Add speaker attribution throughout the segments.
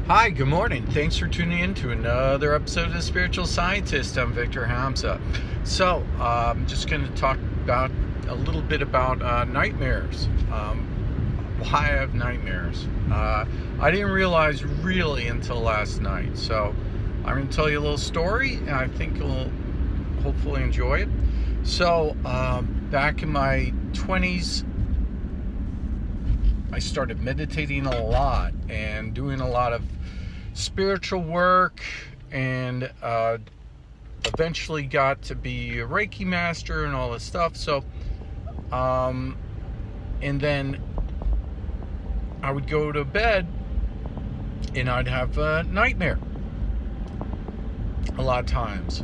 Speaker 1: Hi, good morning. Thanks for tuning in to another episode of The Spiritual Scientist. I'm Victor Hamza. So, I'm just going to talk about a little bit about nightmares. Why I have nightmares. I didn't realize really until last night. So, I'm going to tell you a little story, and I think you'll hopefully enjoy it. So, back in my 20s, I started meditating a lot and doing a lot of spiritual work, and eventually got to be a Reiki master and all this stuff. So, and then I would go to bed and I'd have a nightmare a lot of times.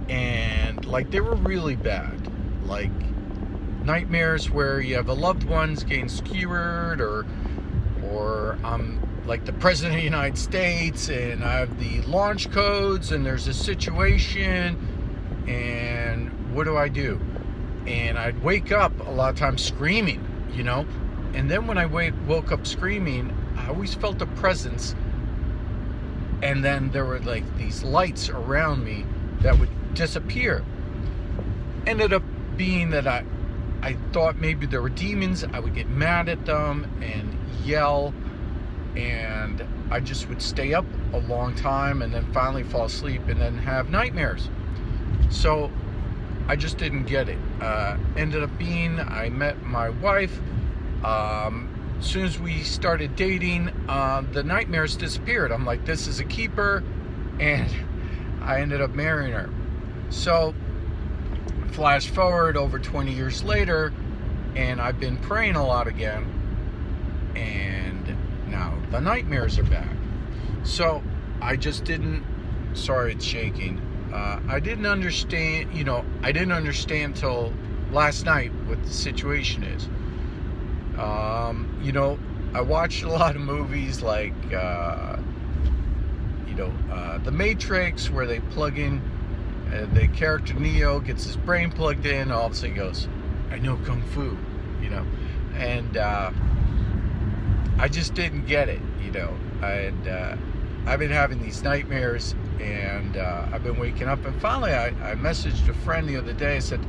Speaker 1: And like they were really bad. Like nightmares where you have a loved one's getting skewered, or I'm like the President of the United States and I have the launch codes and there's a situation and what do? And I'd wake up a lot of times screaming, and then when I woke up screaming, I always felt a presence, and then there were like these lights around me that would disappear. Ended up being that I thought maybe there were demons. I would get mad at them and yell, and I just would stay up a long time and then finally fall asleep and then have nightmares. So I just didn't get it. Ended up being, I met my wife. As soon as we started dating, the nightmares disappeared. I'm like, this is a keeper, and I ended up marrying her. So flash forward over 20 years later, and I've been praying a lot again, and now the nightmares are back. So I just didn't, sorry it's shaking, I didn't understand till last night what the situation is. I watched a lot of movies like The Matrix, where they plug in, the character Neo gets his brain plugged in, all of a sudden he goes, I know Kung Fu, and I just didn't get it, and I've been having these nightmares, and I've been waking up, and finally I messaged a friend the other day. I said,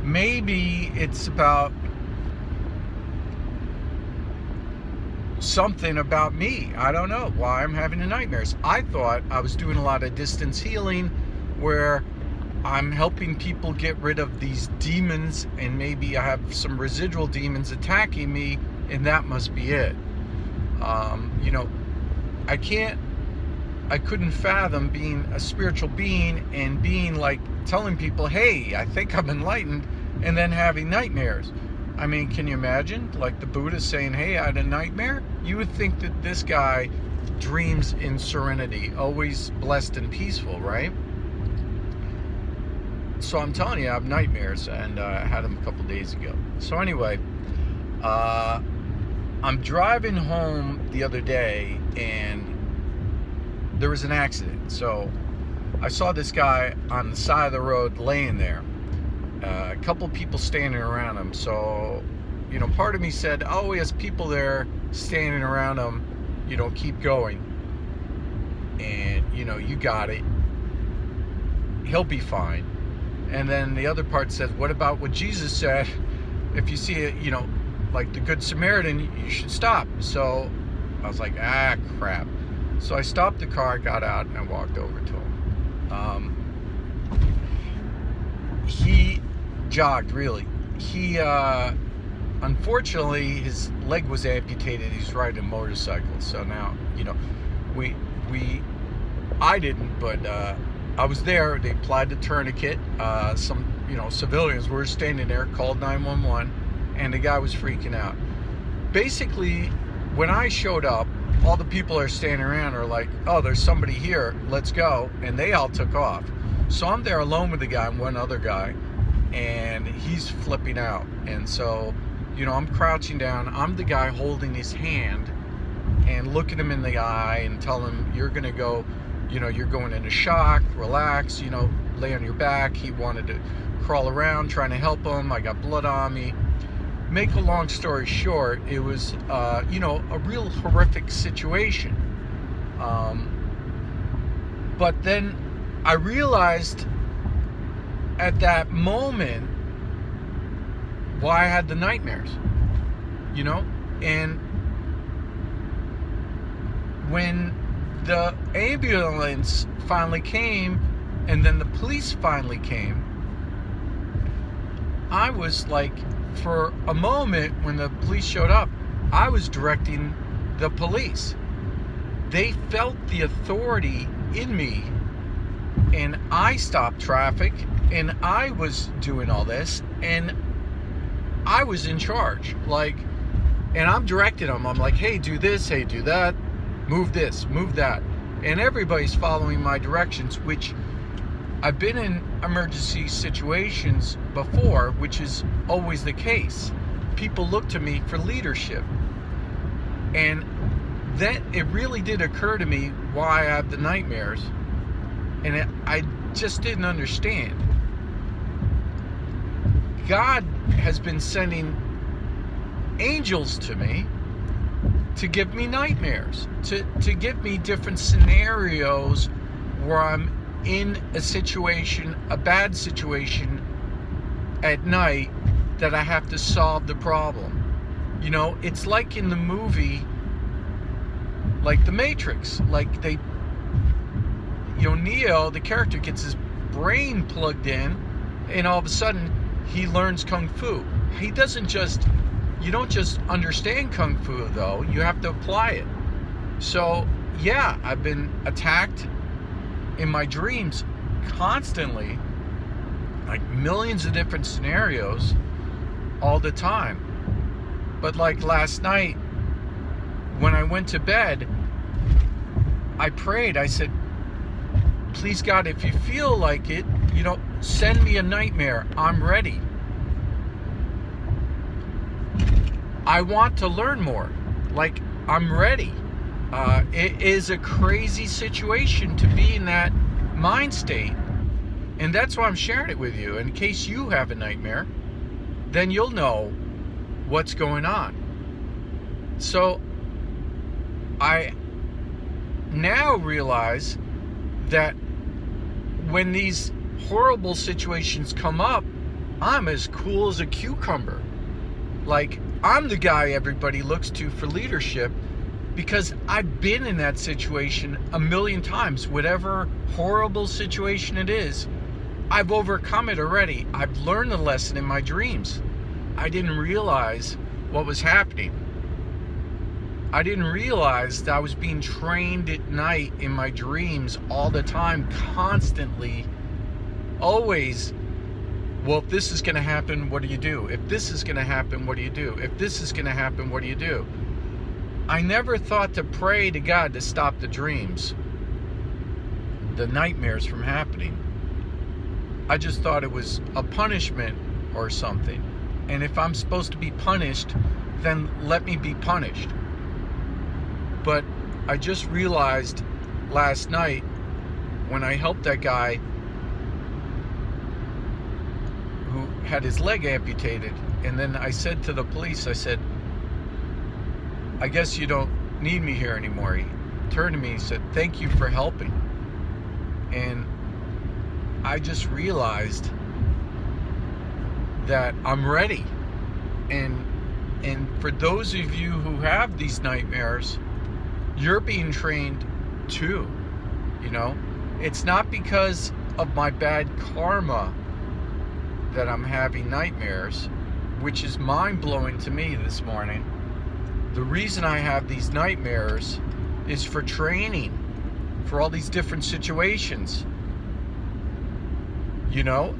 Speaker 1: maybe it's about something about me. I don't know why I'm having the nightmares. I thought I was doing a lot of distance healing where I'm helping people get rid of these demons, and maybe I have some residual demons attacking me, and that must be it. I couldn't fathom being a spiritual being and being like telling people, hey, I think I'm enlightened, and then having nightmares. I mean, can you imagine? Like the Buddha saying, hey, I had a nightmare? You would think that this guy dreams in serenity, always blessed and peaceful, right? So I'm telling you, I have nightmares, and I had them a couple days ago. So anyway, I'm driving home the other day, and there was an accident. So I saw this guy on the side of the road laying there. A couple people standing around him. So, part of me said, oh, he has people there standing around him, keep going. And, you got it. He'll be fine. And then the other part said, what about what Jesus said? If you see it, like the Good Samaritan, you should stop. So I was like, crap. So I stopped the car, got out, and walked over to him. He jogged, really. He, unfortunately, his leg was amputated. He's riding a motorcycle. So now, I didn't, but I was there. They applied the tourniquet. Some, civilians were standing there, called 911, and the guy was freaking out. Basically, when I showed up, all the people are standing around are like, oh, there's somebody here, let's go. And they all took off. So I'm there alone with the guy and one other guy, and he's flipping out. And so, I'm crouching down. I'm the guy holding his hand and looking him in the eye and tell him, you're going to go, you're going into shock, relax, lay on your back. He wanted to crawl around, trying to help him. I got blood on me. make a long story short, it was, a real horrific situation. But then I realized at that moment why I had the nightmares, you know? And when the ambulance finally came and then the police finally came, I was like, for a moment when the police showed up, I was directing the police. They felt the authority in me, and I stopped traffic, and I was doing all this, and I was in charge. Like, and I'm directing them. I'm like, hey, do this, hey, do that, move this, move that. And everybody's following my directions, which I've been in emergency situations before, which is always the case. People look to me for leadership. And then it really did occur to me why I have the nightmares. And I just didn't understand. God has been sending angels to me to give me nightmares, to give me different scenarios where I'm in a situation, a bad situation at night, that I have to solve the problem. You know, it's like in the movie, like The Matrix, like they, you know, Neo, the character, gets his brain plugged in, and all of a sudden he learns Kung Fu. He doesn't just, you don't just understand Kung Fu though, you have to apply it. So yeah, I've been attacked in my dreams constantly, like millions of different scenarios all the time. But like last night, when I went to bed, I prayed. I said, please God, if you feel like it, you know, send me a nightmare. I'm ready. I want to learn more. Like, I'm ready. It is a crazy situation to be in that mind state. And that's why I'm sharing it with you. In case you have a nightmare, then you'll know what's going on. So I now realize that when these horrible situations come up, I'm as cool as a cucumber. Like, I'm the guy everybody looks to for leadership, because I've been in that situation a million times. Whatever horrible situation it is, I've overcome it already. I've learned the lesson in my dreams. I didn't realize what was happening. I didn't realize that I was being trained at night in my dreams all the time, constantly, always. Well, if this is going to happen, what do you do? If this is going to happen, what do you do? If this is going to happen, what do you do? I never thought to pray to God to stop the dreams, the nightmares from happening. I just thought it was a punishment or something. And if I'm supposed to be punished, then let me be punished. But I just realized last night when I helped that guy who had his leg amputated, and then I said to the police, I said, I guess you don't need me here anymore. He turned to me and said, thank you for helping. And I just realized that I'm ready. And for those of you who have these nightmares, you're being trained too. You know, it's not because of my bad karma that I'm having nightmares, which is mind-blowing to me this morning. The reason I have these nightmares is for training, for all these different situations. You know,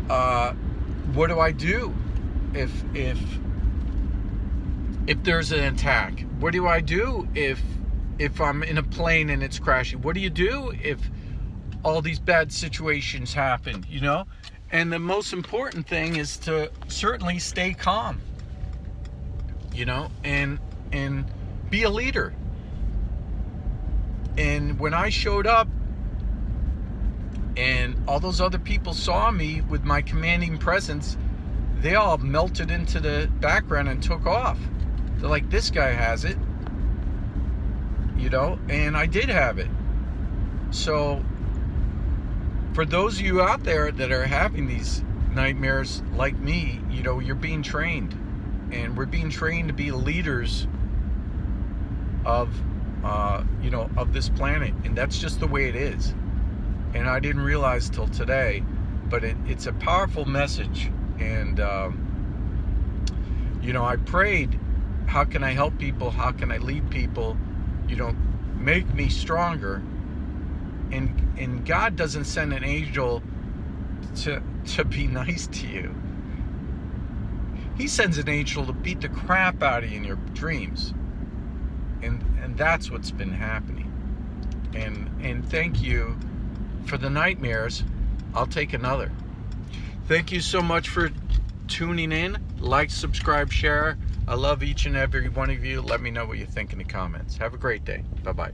Speaker 1: what do I do if there's an attack? What do I do if I'm in a plane and it's crashing? What do you do if all these bad situations happen, you know? And the most important thing is to certainly stay calm, you know, and be a leader. And when I showed up and all those other people saw me with my commanding presence, they all melted into the background and took off. They're like, this guy has it, you know, and I did have it. So for those of you out there that are having these nightmares like me, you know, you're being trained, and we're being trained to be leaders of you know, of this planet, and that's just the way it is. And I didn't realize till today, but it's a powerful message. And you know, I prayed, how can I help people, how can I lead people, you know, make me stronger. And God doesn't send an angel to be nice to you. He sends an angel to beat the crap out of you in your dreams. And that's what's been happening. And thank you for the nightmares. I'll take another. Thank you so much for tuning in. Like, subscribe, share. I love each and every one of you. Let me know what you think in the comments. Have a great day. Bye-bye.